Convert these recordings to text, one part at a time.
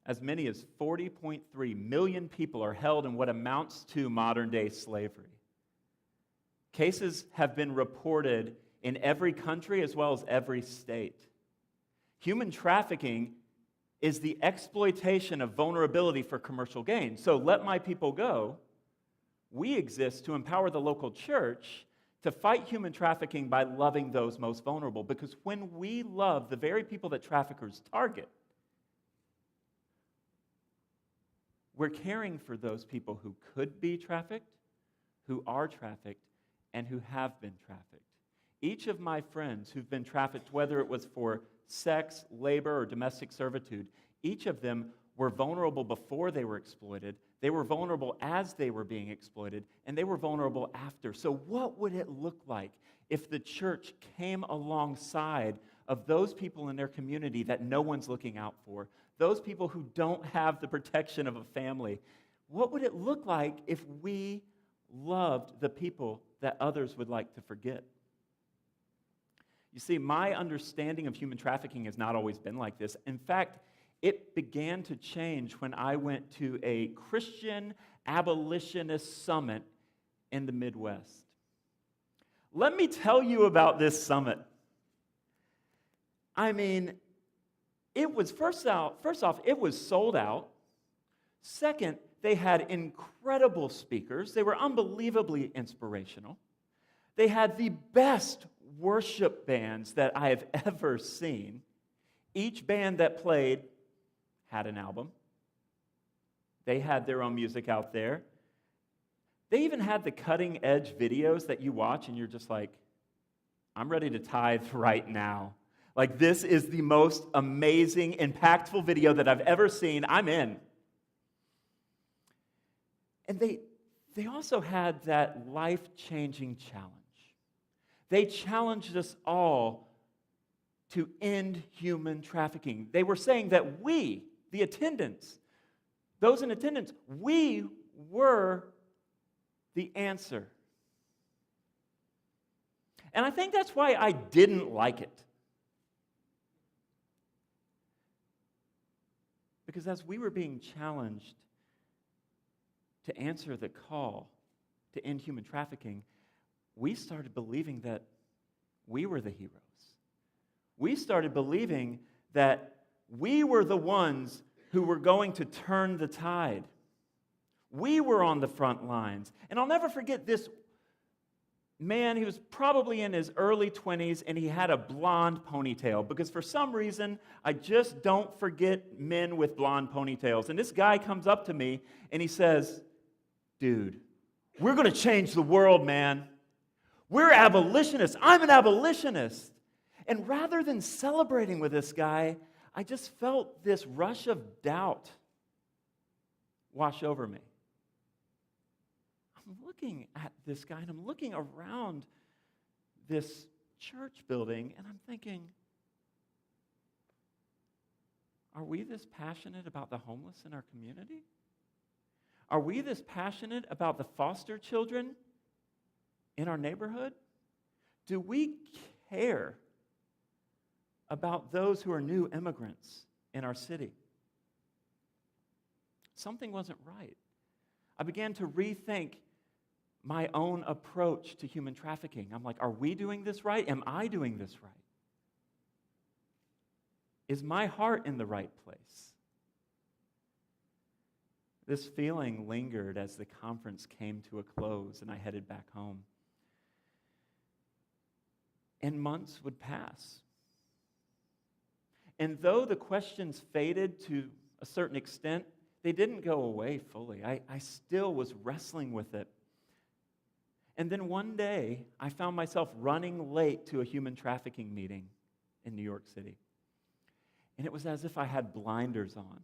as many as 40.3 million people are held in what amounts to modern-day slavery. Cases have been reported in every country as well as every state. Human trafficking is the exploitation of vulnerability for commercial gain. So let my people go. We exist to empower the local church to fight human trafficking by loving those most vulnerable. Because when we love the very people that traffickers target, we're caring for those people who could be trafficked, who are trafficked, and who have been trafficked. Each of my friends who've been trafficked, whether it was for sex, labor, or domestic servitude, each of them were vulnerable before they were exploited. They were vulnerable as they were being exploited, and they were vulnerable after. So what would it look like if the church came alongside of those people in their community that no one's looking out for, those people who don't have the protection of a family? What would it look like if we loved the people that others would like to forget? You see, my understanding of human trafficking has not always been like this. In fact, it began to change when I went to a Christian abolitionist summit in the Midwest. Let me tell you about this summit. I mean, it was first off, it was sold out. Second, they had incredible speakers. They were unbelievably inspirational. They had the best worship bands that I have ever seen. Each band that played had an album. They had their own music out there. They even had the cutting-edge videos that you watch and you're just like, I'm ready to tithe right now. Like, this is the most amazing, impactful video that I've ever seen. I'm in. And they also had that life-changing challenge. They challenged us all to end human trafficking. They were saying that we, the attendants, those in attendance, we were the answer. And I think that's why I didn't like it. Because as we were being challenged to answer the call to end human trafficking, we started believing that we were the heroes. We started believing that we were the ones who were going to turn the tide. We were on the front lines. And I'll never forget this man. He was probably in his early 20s, and he had a blonde ponytail, because for some reason, I just don't forget men with blonde ponytails. And this guy comes up to me, and he says, dude, we're going to change the world, man. We're abolitionists. I'm an abolitionist. And rather than celebrating with this guy, I just felt this rush of doubt wash over me. I'm looking at this guy, and I'm looking around this church building, and I'm thinking, are we this passionate about the homeless in our community? Are we this passionate about the foster children in our neighborhood? Do we care about those who are new immigrants in our city? Something wasn't right. I began to rethink my own approach to human trafficking. I'm like, are we doing this right? Am I doing this right? Is my heart in the right place? This feeling lingered as the conference came to a close and I headed back home. And months would pass. And though the questions faded to a certain extent, they didn't go away fully. I still was wrestling with it. And then one day, I found myself running late to a human trafficking meeting in New York City. And it was as if I had blinders on.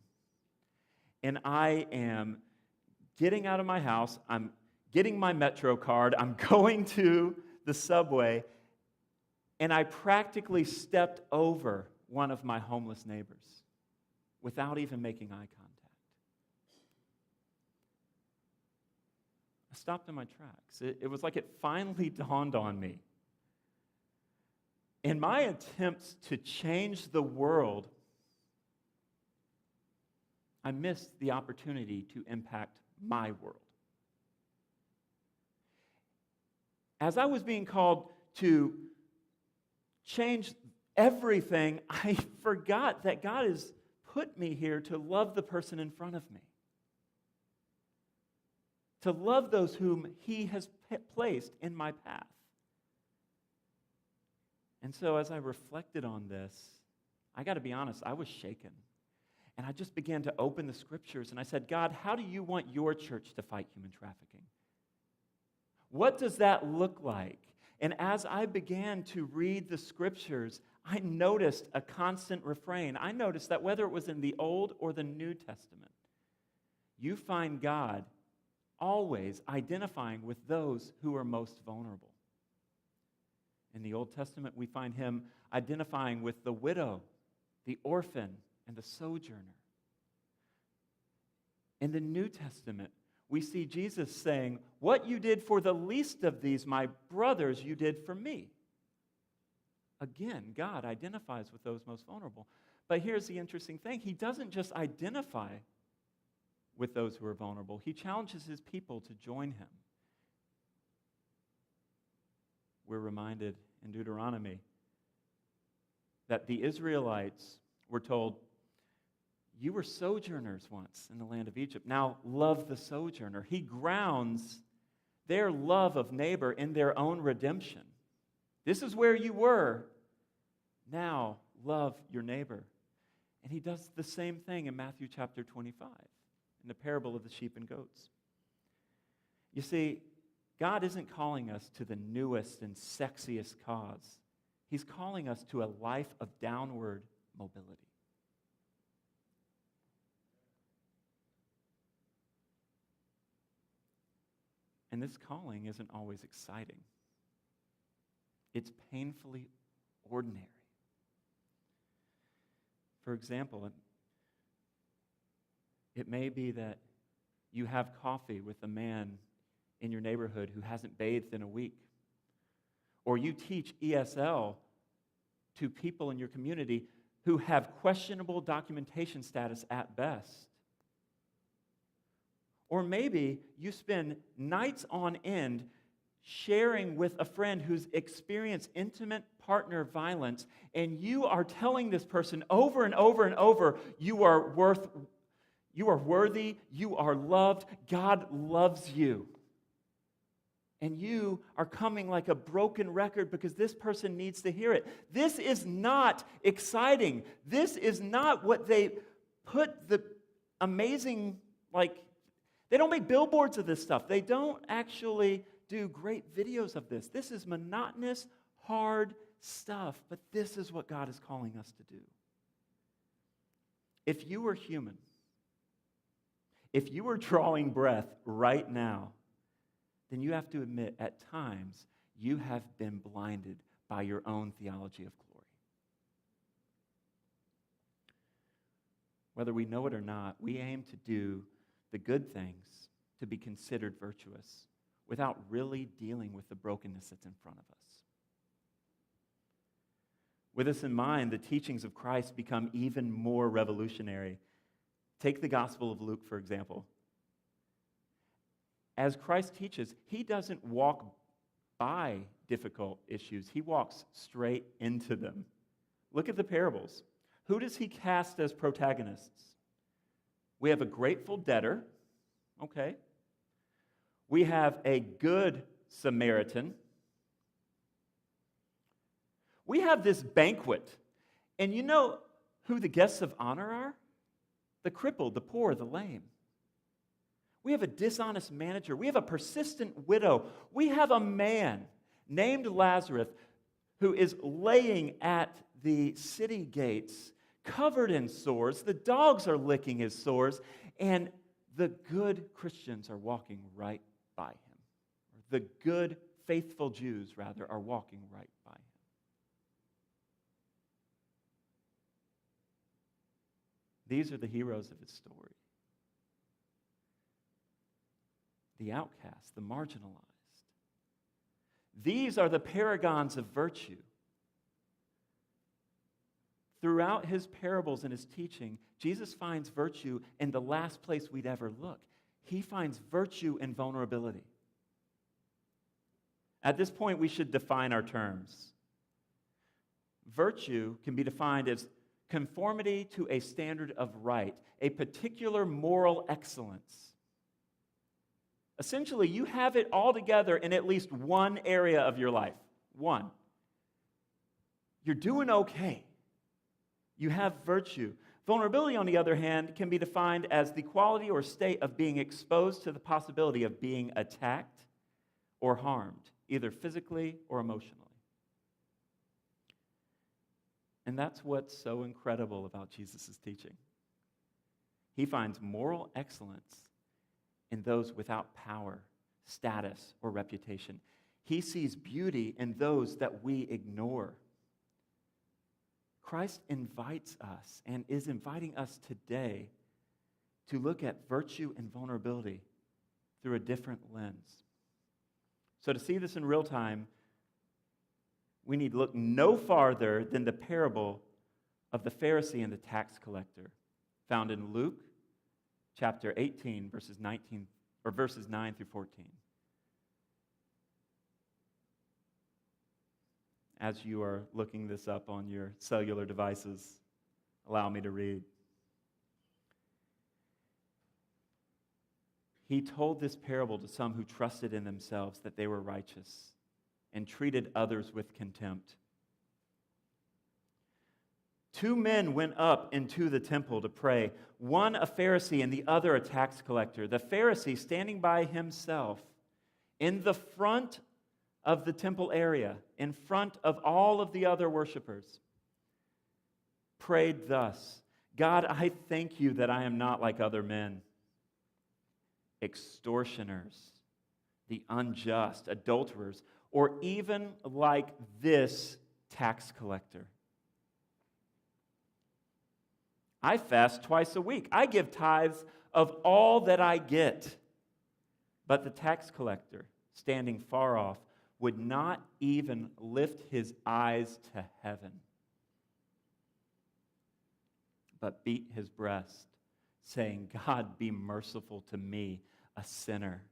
And I am getting out of my house, I'm getting my Metro card, I'm going to the subway, and I practically stepped over one of my homeless neighbors without even making eye contact. I stopped in my tracks. It was like it finally dawned on me. In my attempts to change the world, I missed the opportunity to impact my world. As I was being called to change everything, I forgot that God has put me here to love the person in front of me, to love those whom He has placed in my path. And so as I reflected on this, I got to be honest, I was shaken. And I just began to open the Scriptures, and I said, God, how do you want your church to fight human trafficking? What does that look like? And as I began to read the Scriptures, I noticed a constant refrain. I noticed that whether it was in the Old or the New Testament, you find God always identifying with those who are most vulnerable. In the Old Testament, we find Him identifying with the widow, the orphan, and the sojourner. In the New Testament, we see Jesus saying, "What you did for the least of these, my brothers, you did for me." Again, God identifies with those most vulnerable. But here's the interesting thing. He doesn't just identify with those who are vulnerable. He challenges His people to join Him. We're reminded in Deuteronomy that the Israelites were told, you were sojourners once in the land of Egypt. Now love the sojourner. He grounds their love of neighbor in their own redemption. This is where you were. Now love your neighbor. And He does the same thing in Matthew chapter 25, in the parable of the sheep and goats. You see, God isn't calling us to the newest and sexiest cause. He's calling us to a life of downward mobility. And this calling isn't always exciting. It's painfully ordinary. For example, it may be that you have coffee with a man in your neighborhood who hasn't bathed in a week. Or you teach ESL to people in your community who have questionable documentation status at best. Or maybe you spend nights on end sharing with a friend who's experienced intimate partner violence, and you are telling this person over and over and over, you are worthy, you are loved, God loves you. And you are coming like a broken record because this person needs to hear it. This is not exciting. This is not what they put the amazing, they don't make billboards of this stuff. They don't actually do great videos of this. This is monotonous, hard stuff, but this is what God is calling us to do. If you were human, if you were drawing breath right now, then you have to admit at times you have been blinded by your own theology of glory. Whether we know it or not, we aim to do the good things to be considered virtuous without really dealing with the brokenness that's in front of us. With this in mind, the teachings of Christ become even more revolutionary. Take the Gospel of Luke, for example. As Christ teaches, He doesn't walk by difficult issues. He walks straight into them. Look at the parables. Who does He cast as protagonists? We have a grateful debtor, okay. We have a good Samaritan. We have this banquet. And you know who the guests of honor are? The crippled, the poor, the lame. We have a dishonest manager. We have a persistent widow. We have a man named Lazarus who is laying at the city gates, covered in sores. The dogs are licking his sores, and the good Christians are walking right by him. The good, faithful Jews, rather, are walking right by him. These are the heroes of his story. The outcast, the marginalized. These are the paragons of virtue. Throughout his parables and his teaching, Jesus finds virtue in the last place we'd ever look. He finds virtue in vulnerability. At this point, we should define our terms. Virtue can be defined as conformity to a standard of right, a particular moral excellence. Essentially, you have it all together in at least one area of your life. One. You're doing okay. You have virtue. Vulnerability, on the other hand, can be defined as the quality or state of being exposed to the possibility of being attacked or harmed, either physically or emotionally. And that's what's so incredible about Jesus' teaching. He finds moral excellence in those without power, status, or reputation. He sees beauty in those that we ignore. Christ invites us and is inviting us today to look at virtue and vulnerability through a different lens. So to see this in real time, we need to look no farther than the parable of the Pharisee and the tax collector, found in Luke chapter 18, verses 9 through 14. As you are looking this up on your cellular devices, allow me to read. He told this parable to some who trusted in themselves that they were righteous and treated others with contempt. 2 men went up into the temple to pray, one a Pharisee and the other a tax collector. The Pharisee, standing by himself in the front of the temple area, in front of all of the other worshipers, prayed thus: God, I thank you that I am not like other men, extortioners, the unjust, adulterers, or even like this tax collector. I fast twice a week. I give tithes of all that I get. But the tax collector, standing far off, would not even lift his eyes to heaven, but beat his breast, saying, God, be merciful to me, a sinner.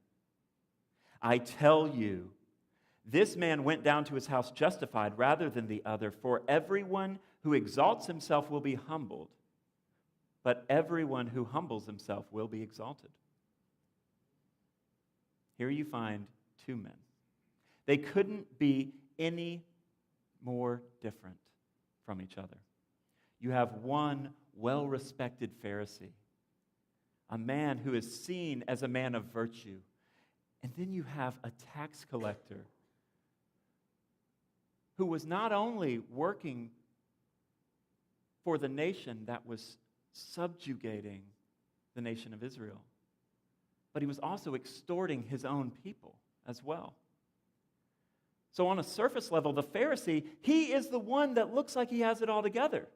I tell you, this man went down to his house justified rather than the other, for everyone who exalts himself will be humbled, but everyone who humbles himself will be exalted. Here you find 2 men. They couldn't be any more different from each other. You have one well-respected Pharisee, a man who is seen as a man of virtue. And then you have a tax collector who was not only working for the nation that was subjugating the nation of Israel, but he was also extorting his own people as well. So on a surface level, the Pharisee, he is the one that looks like he has it all together.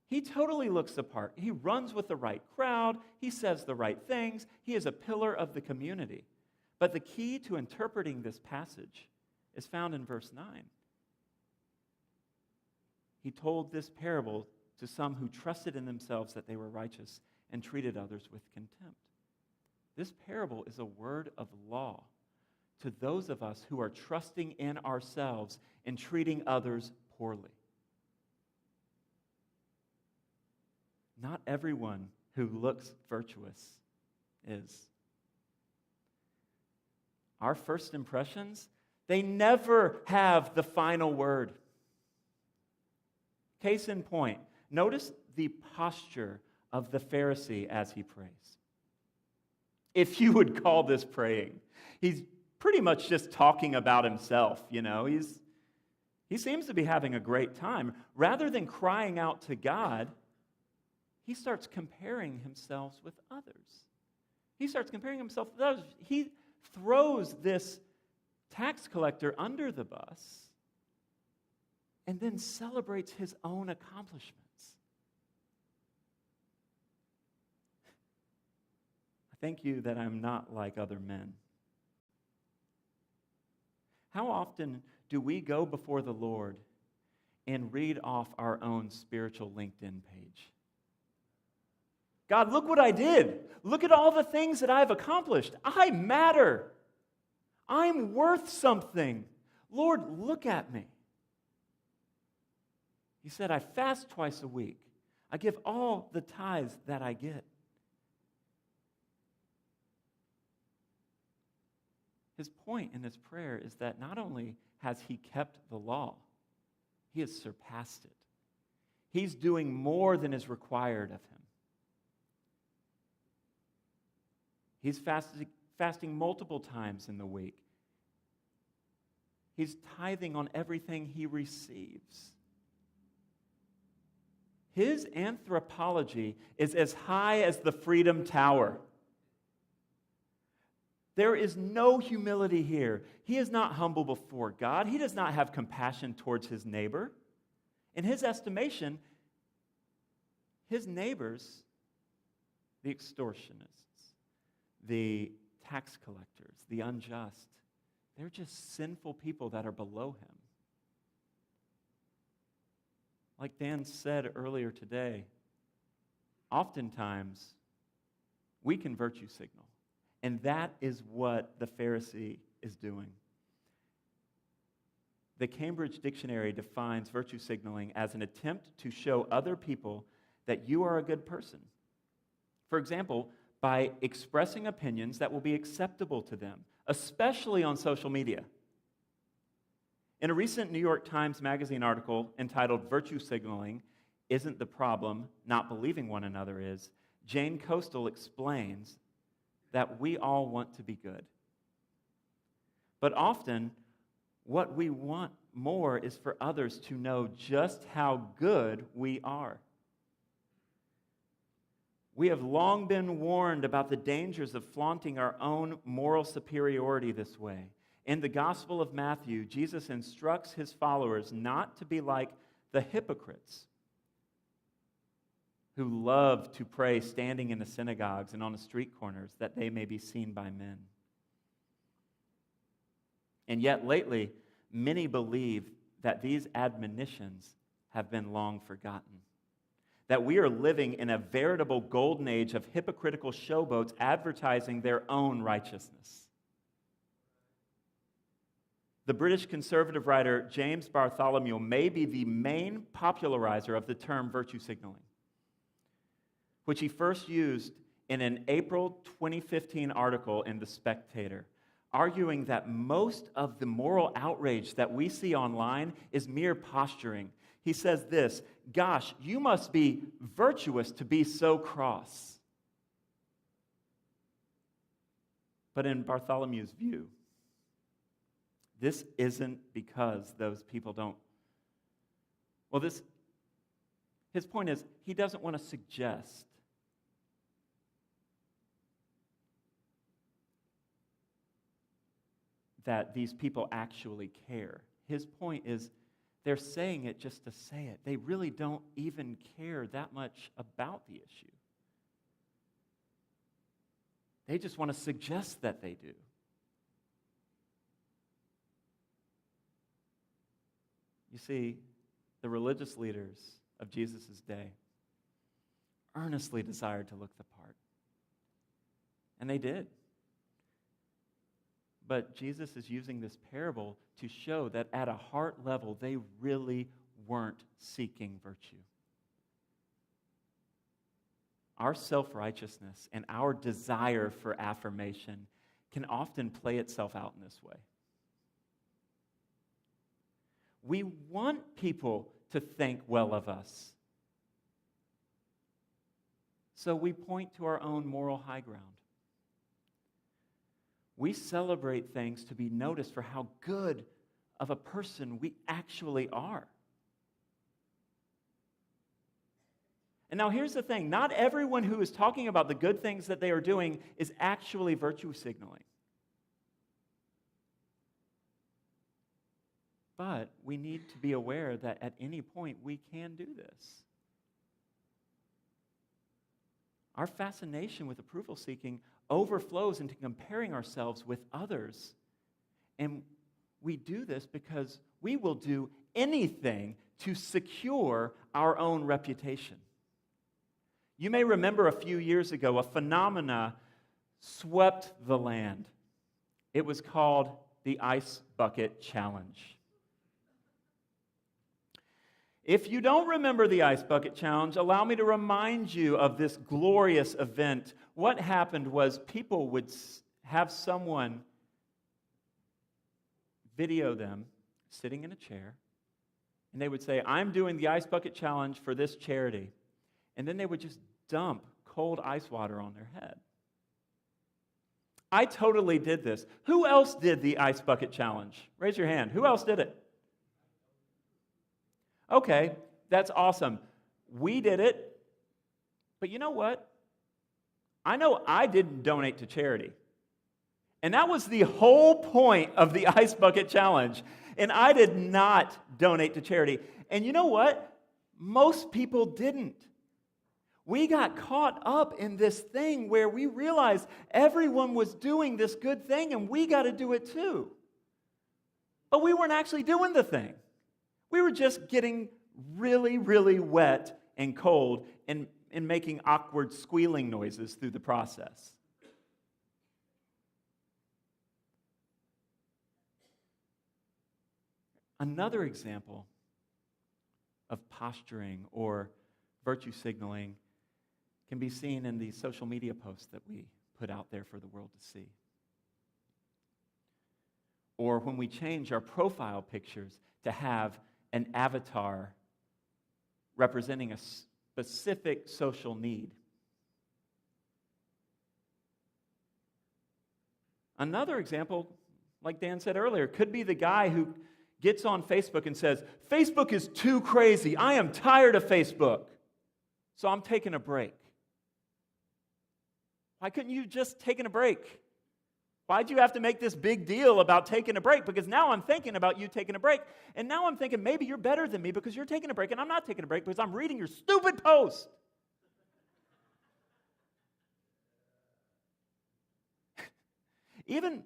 He totally looks the part. He runs with the right crowd. He says the right things. He is a pillar of the community. But the key to interpreting this passage is found in verse 9. He told this parable to some who trusted in themselves that they were righteous and treated others with contempt. This parable is a word of law to those of us who are trusting in ourselves and treating others poorly. Not everyone who looks virtuous is. Our first impressions, they never have the final word. Case in point, notice the posture of the Pharisee as he prays. If you would call this praying, he's pretty much just talking about himself, He seems to be having a great time. Rather than crying out to God, he starts comparing himself with others. He starts comparing himself with others. He throws this tax collector under the bus and then celebrates his own accomplishments. I thank you that I'm not like other men. How often do we go before the Lord and read off our own spiritual LinkedIn page. God, look what I did. Look at all the things that I've accomplished. I matter. I'm worth something. Lord, look at me. He said, I fast twice a week. I give all the tithes that I get. His point in this prayer is that not only has he kept the law, he has surpassed it. He's doing more than is required of him. He's fasting multiple times in the week. He's tithing on everything he receives. His anthropology is as high as the Freedom Tower. There is no humility here. He is not humble before God. He does not have compassion towards his neighbor. In his estimation, his neighbors, the extortionists, the tax collectors, the unjust, they're just sinful people that are below him. Like Dan said earlier today, oftentimes we can virtue signal. And that is what the Pharisee is doing. The Cambridge Dictionary defines virtue signaling as an attempt to show other people that you are a good person. For example, by expressing opinions that will be acceptable to them, especially on social media. In a recent New York Times Magazine article entitled Virtue Signaling Isn't the Problem, Not Believing One Another Is, Jane Coastal explains that we all want to be good. But often, what we want more is for others to know just how good we are. We have long been warned about the dangers of flaunting our own moral superiority this way. In the Gospel of Matthew, Jesus instructs his followers not to be like the hypocrites who love to pray standing in the synagogues and on the street corners that they may be seen by men. And yet lately, many believe that these admonitions have been long forgotten. That we are living in a veritable golden age of hypocritical showboats advertising their own righteousness. The British conservative writer James Bartholomew may be the main popularizer of the term virtue signaling, which he first used in an April 2015 article in The Spectator, arguing that most of the moral outrage that we see online is mere posturing. He says this, "Gosh, you must be virtuous to be so cross." But in Bartholomew's view, this isn't because those people don't. His point is, he doesn't want to suggest that these people actually care. His point is, they're saying it just to say it. They really don't even care that much about the issue. They just want to suggest that they do. You see, the religious leaders of Jesus' day earnestly desired to look the part. And they did. But Jesus is using this parable to show that at a heart level, they really weren't seeking virtue. Our self-righteousness and our desire for affirmation can often play itself out in this way. We want people to think well of us. So we point to our own moral high ground. We celebrate things to be noticed for how good of a person we actually are. And now here's the thing. Not everyone who is talking about the good things that they are doing is actually virtue signaling. But we need to be aware that at any point we can do this. Our fascination with approval seeking overflows into comparing ourselves with others. And we do this because we will do anything to secure our own reputation. You may remember a few years ago, a phenomena swept the land. It was called the Ice Bucket Challenge. If you don't remember the Ice Bucket Challenge, allow me to remind you of this glorious event. What happened was people would have someone video them sitting in a chair, and they would say, "I'm doing the Ice Bucket Challenge for this charity." And then they would just dump cold ice water on their head. I totally did this. Who else did the Ice Bucket Challenge? Raise your hand. Who else did it? Okay, that's awesome. We did it, but you know what? I know I didn't donate to charity. And that was the whole point of the Ice Bucket Challenge. And I did not donate to charity. And you know what? Most people didn't. We got caught up in this thing where we realized everyone was doing this good thing and we got to do it too. But we weren't actually doing the thing. We were just getting really, really wet and cold and making awkward squealing noises through the process. Another example of posturing or virtue signaling can be seen in the social media posts that we put out there for the world to see. Or when we change our profile pictures to have an avatar representing a specific social need. Another example, like Dan said earlier, could be the guy who gets on Facebook and says, "Facebook is too crazy. I am tired of Facebook, so I'm taking a break." Why couldn't you just taken a break? Why'd you have to make this big deal about taking a break? Because now I'm thinking about you taking a break, and now I'm thinking maybe you're better than me because you're taking a break, and I'm not taking a break because I'm reading your stupid post. Even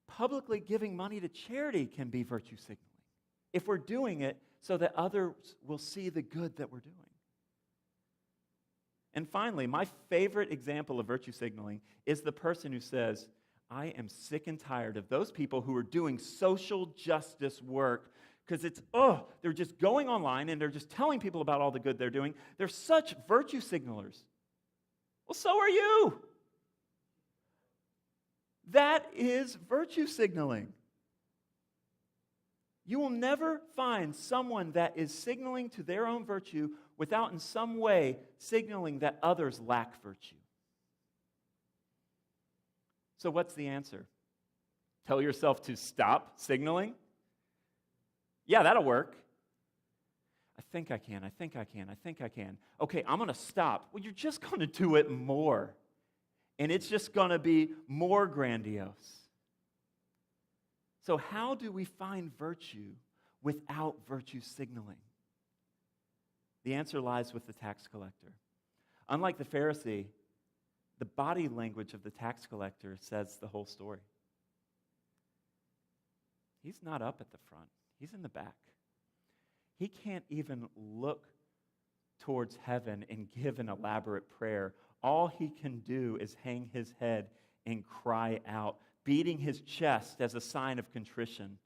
publicly giving money to charity can be virtue signaling if we're doing it so that others will see the good that we're doing. And finally, my favorite example of virtue signaling is the person who says, "I am sick and tired of those people who are doing social justice work because they're just going online and they're just telling people about all the good they're doing. They're such virtue signalers." Well, so are you. That is virtue signaling. You will never find someone that is signaling to their own virtue without in some way signaling that others lack virtue. So what's the answer? Tell yourself to stop signaling? Yeah, that'll work. I think I can. Okay, I'm going to stop. Well, you're just going to do it more. And it's just going to be more grandiose. So how do we find virtue without virtue signaling? The answer lies with the tax collector. Unlike the Pharisee, the body language of the tax collector says the whole story. He's not up at the front. He's in the back. He can't even look towards heaven and give an elaborate prayer. All he can do is hang his head and cry out, beating his chest as a sign of contrition.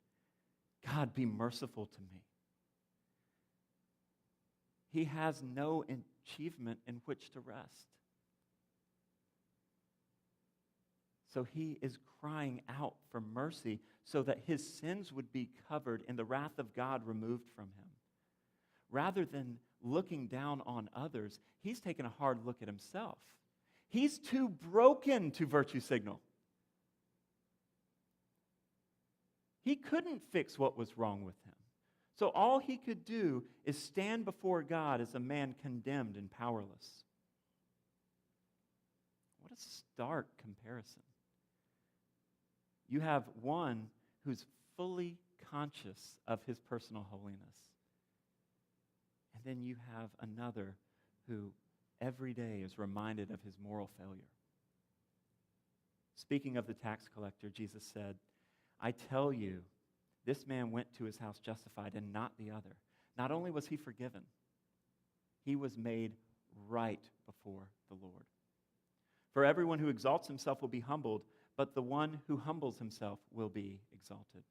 "God, be merciful to me." He has no achievement in which to rest. So he is crying out for mercy so that his sins would be covered and the wrath of God removed from him. Rather than looking down on others, he's taken a hard look at himself. He's too broken to virtue signal. He couldn't fix what was wrong with him. So all he could do is stand before God as a man condemned and powerless. What a stark comparison. You have one who's fully conscious of his personal holiness. And then you have another who every day is reminded of his moral failure. Speaking of the tax collector, Jesus said, "I tell you, this man went to his house justified and not the other. not only was he forgiven, he was made right before the Lord. For everyone who exalts himself will be humbled, but the one who humbles himself will be exalted.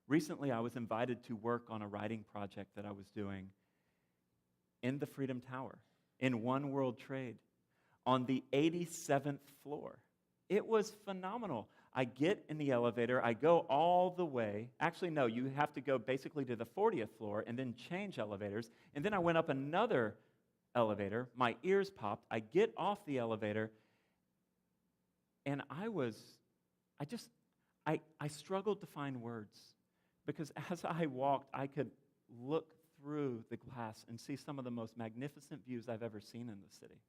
Recently, I was invited to work on a writing project that I was doing in the Freedom Tower, in One World Trade, on the 87th floor. It was phenomenal. I get in the elevator, I go all the way. Actually, no, you have to go basically to the 40th floor and then change elevators. And then I went up another elevator. My ears popped. I get off the elevator, and I struggled to find words, because as I walked, I could look through the glass and see some of the most magnificent views I've ever seen in the city.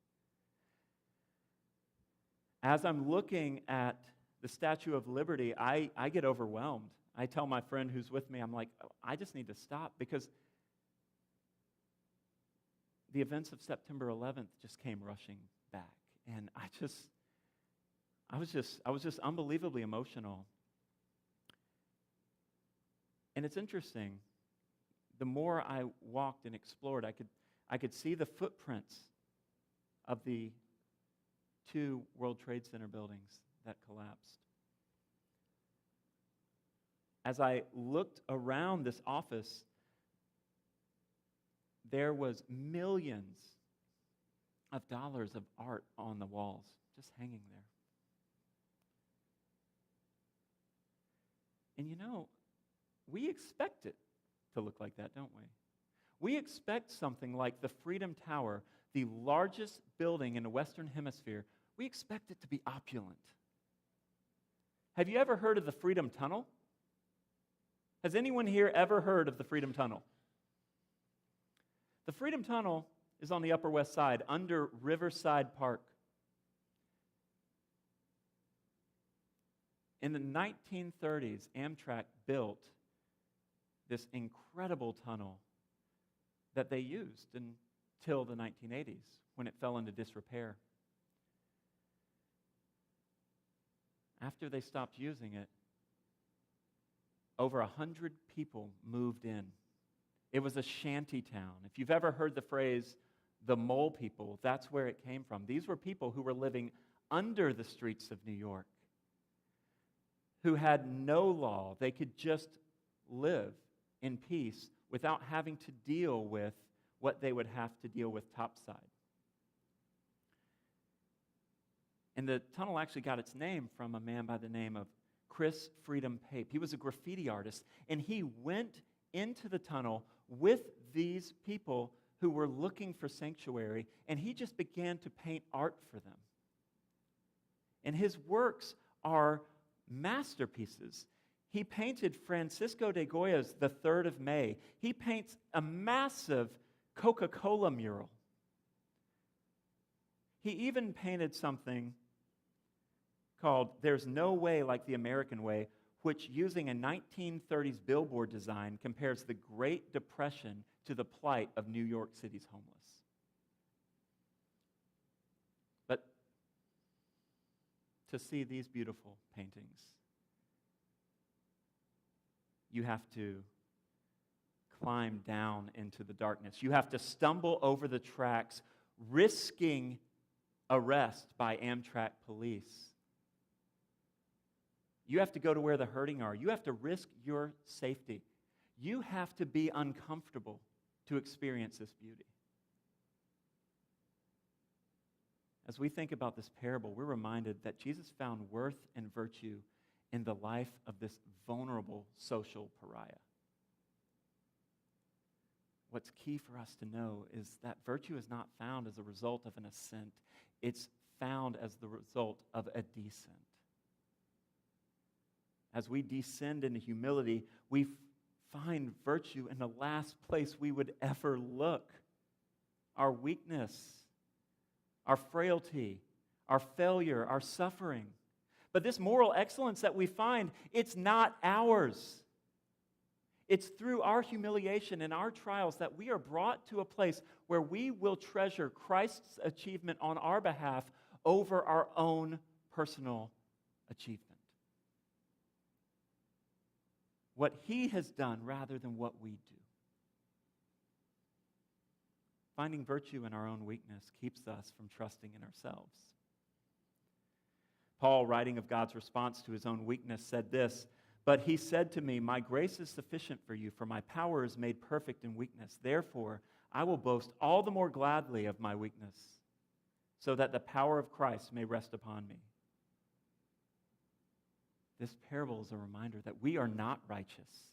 As I'm looking at the Statue of Liberty, I get overwhelmed. I tell my friend who's with me, I'm like, oh, I just need to stop, because the events of September 11th just came rushing back. And I was just unbelievably emotional. And it's interesting. The more I walked and explored, I could see the footprints of the 2 World Trade Center buildings that collapsed. As I looked around this office, there was millions of dollars of art on the walls, just hanging there. And we expect it to look like that, don't we? We expect something like the Freedom Tower, the largest building in the Western Hemisphere, we expect it to be opulent. Have you ever heard of the Freedom Tunnel? Has anyone here ever heard of the Freedom Tunnel? The Freedom Tunnel is on the Upper West Side, under Riverside Park. In the 1930s, Amtrak built this incredible tunnel that they used until the 1980s, when it fell into disrepair. After they stopped using it, over 100 people moved in. It was a shanty town. If you've ever heard the phrase, the mole people, that's where it came from. These were people who were living under the streets of New York, who had no law. They could just live in peace without having to deal with what they would have to deal with topside. And the tunnel actually got its name from a man by the name of Chris Freedom Pape. He was a graffiti artist, and he went into the tunnel with these people who were looking for sanctuary, and he just began to paint art for them. And his works are masterpieces. He painted Francisco de Goya's The 3rd of May. He paints a massive Coca-Cola mural. He even painted something called There's No Way Like the American Way, which, using a 1930s billboard design, compares the Great Depression to the plight of New York City's homeless. But to see these beautiful paintings, you have to climb down into the darkness. You have to stumble over the tracks, risking arrest by Amtrak police. You have to go to where the hurting are. You have to risk your safety. You have to be uncomfortable to experience this beauty. As we think about this parable, we're reminded that Jesus found worth and virtue in the life of this vulnerable social pariah. What's key for us to know is that virtue is not found as a result of an ascent. It's found as the result of a descent. As we descend into humility, we find virtue in the last place we would ever look. Our weakness, our frailty, our failure, our suffering. But this moral excellence that we find, it's not ours. It's through our humiliation and our trials that we are brought to a place where we will treasure Christ's achievement on our behalf over our own personal achievement. What he has done rather than what we do. Finding virtue in our own weakness keeps us from trusting in ourselves. Paul, writing of God's response to his own weakness, said this, "But he said to me, 'My grace is sufficient for you, for my power is made perfect in weakness. Therefore, I will boast all the more gladly of my weakness, so that the power of Christ may rest upon me.'" This parable is a reminder that we are not righteous,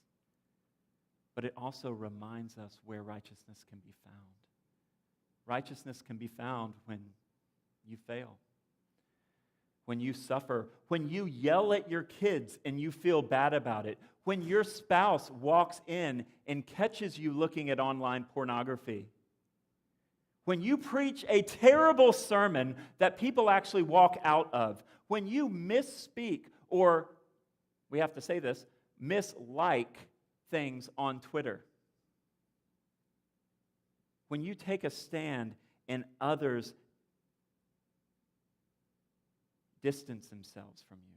but it also reminds us where righteousness can be found. Righteousness can be found when you fail, when you suffer, when you yell at your kids and you feel bad about it, when your spouse walks in and catches you looking at online pornography, when you preach a terrible sermon that people actually walk out of, when you misspeak or, we have to say this, mislike things on Twitter, when you take a stand and others distance themselves from you,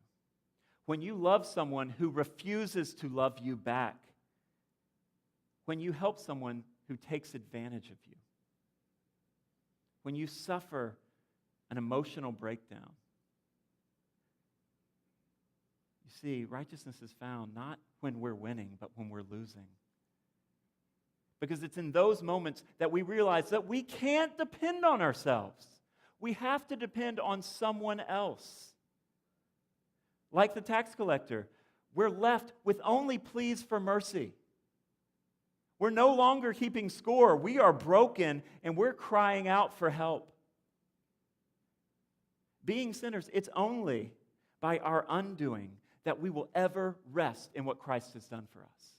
when you love someone who refuses to love you back, when you help someone who takes advantage of you, when you suffer an emotional breakdown. You see, righteousness is found not when we're winning, but when we're losing. Because it's in those moments that we realize that we can't depend on ourselves. We have to depend on someone else. Like the tax collector, we're left with only pleas for mercy. We're no longer keeping score. We are broken and we're crying out for help. Being sinners, it's only by our undoing that we will ever rest in what Christ has done for us.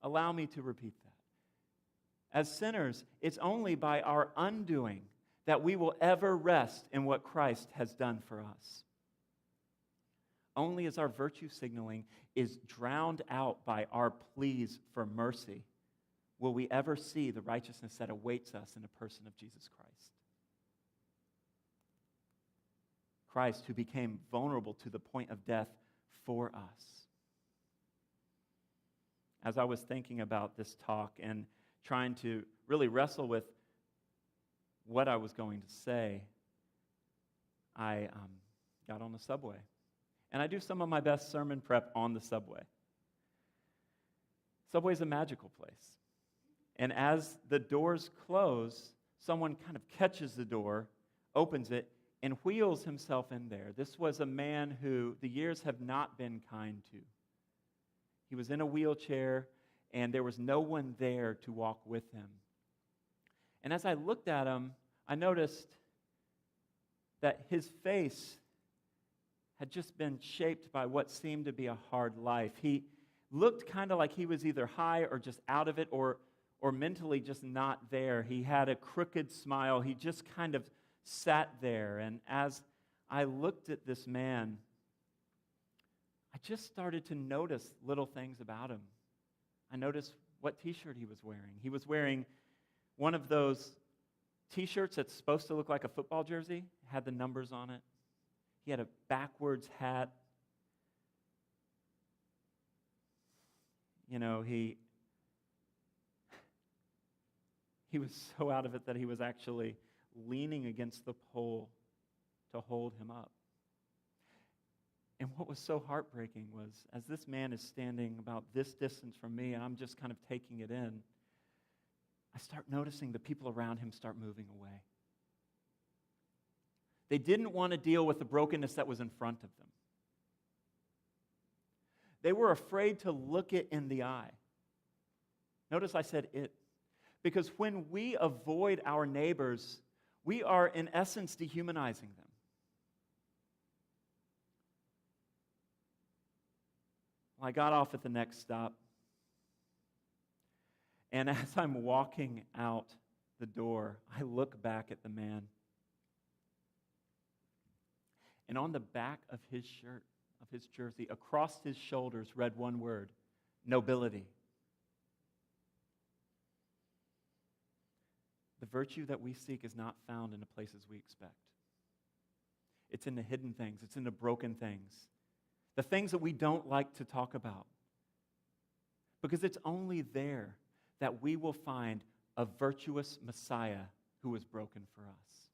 Allow me to repeat that. As sinners, it's only by our undoing that we will ever rest in what Christ has done for us. Only as our virtue signaling is drowned out by our pleas for mercy will we ever see the righteousness that awaits us in the person of Jesus Christ. Christ, who became vulnerable to the point of death for us. As I was thinking about this talk and trying to really wrestle with what I was going to say, I got on the subway. And I do some of my best sermon prep on the subway. Subway's a magical place. And as the doors close, someone kind of catches the door, opens it, and wheels himself in there. This was a man who the years have not been kind to. He was in a wheelchair, and there was no one there to walk with him. And as I looked at him, I noticed that his face had just been shaped by what seemed to be a hard life. He looked kind of like he was either high or just out of it or mentally just not there. He had a crooked smile. He just kind of sat there. And as I looked at this man, I just started to notice little things about him. I noticed what t-shirt he was wearing. He was wearing one of those t-shirts that's supposed to look like a football jersey, had the numbers on it. He had a backwards hat. You know, he was so out of it that he was actually leaning against the pole to hold him up. And what was so heartbreaking was, as this man is standing about this distance from me, and I'm just kind of taking it in, I start noticing the people around him start moving away. They didn't want to deal with the brokenness that was in front of them. They were afraid to look it in the eye. Notice I said it. Because when we avoid our neighbors, we are in essence dehumanizing them. Well, I got off at the next stop. And as I'm walking out the door, I look back at the man. And on the back of his shirt, of his jersey, across his shoulders read one word: nobility. The virtue that we seek is not found in the places we expect. It's in the hidden things. It's in the broken things. The things that we don't like to talk about. Because it's only there that we will find a virtuous Messiah who was broken for us.